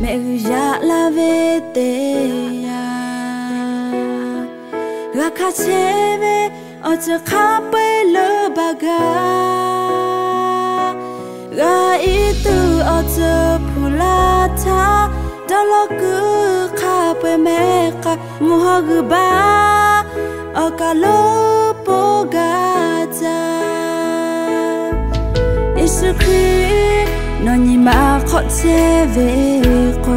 mẹ dạ la về tê ya gà khá chế về ở chỗ khá bê lỡ baga gà ý từ ở chỗ phula tha đó là cứ khá bê mẹ cả mua gư ba ở cả lỡ bố gà cha Isu Christ nó nhìn mà khó chế về cô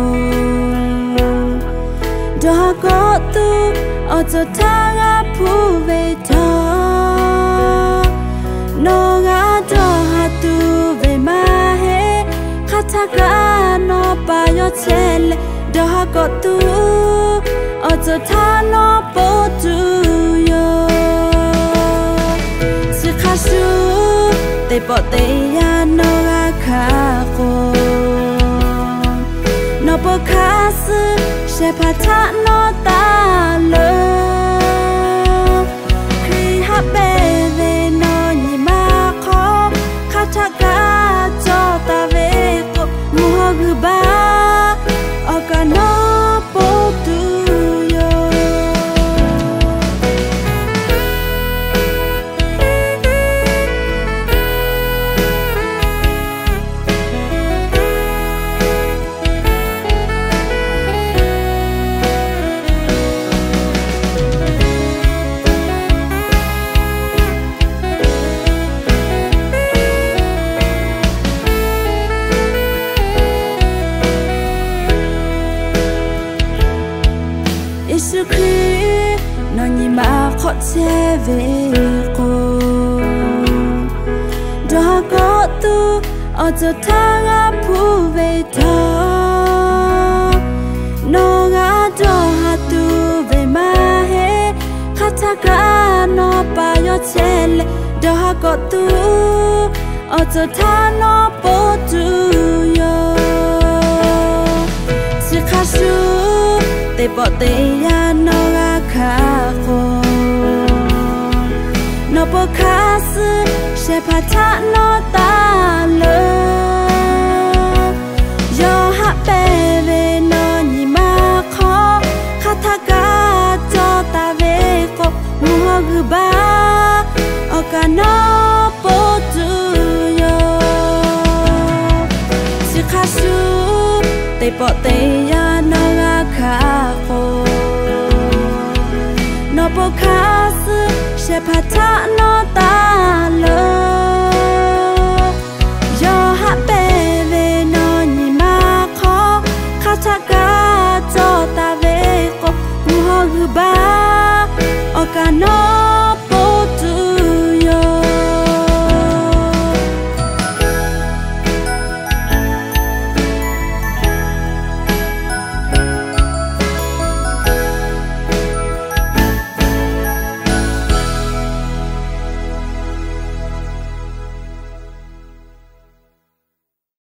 đó có tu ở chỗ thang á phụ về thơ nó ngã đó hà tu về mà hết khát thác gã nó ba yo chế lệ đó có tu ở chỗ thang nó bố tu yo sự khá su tê bỏ tê ya nó ngã khá cô nó bỏ khá sư sẽ phá thác nó ta lỡ khi hát bê về nó nhìn mà khó khát thác gã cho ta về cô mua gư ba ở cả nó bố tu yo Isu Christ nó nhìn mà khó chế về cô đó có tu ở chỗ thang á phụ về thơ nó ngã đó hà tu về mà hết khát thác gã nó ba yo chế lệ đó có tu ở chỗ thang nó bố tu yo sự khá su tê bỏ tê ya nó ngã khá khô nó bỏ khá sư sẽ phá thác nó ta lỡ do hát bê về nó nhìn mà khó khát thác gã cho ta về cô mua gư ba ở cả nó bố tu yo sự khá su tê bỏ tê ya nó ngã khá khô nó bỏ khá sư sẽ phá thác nó ta lỡ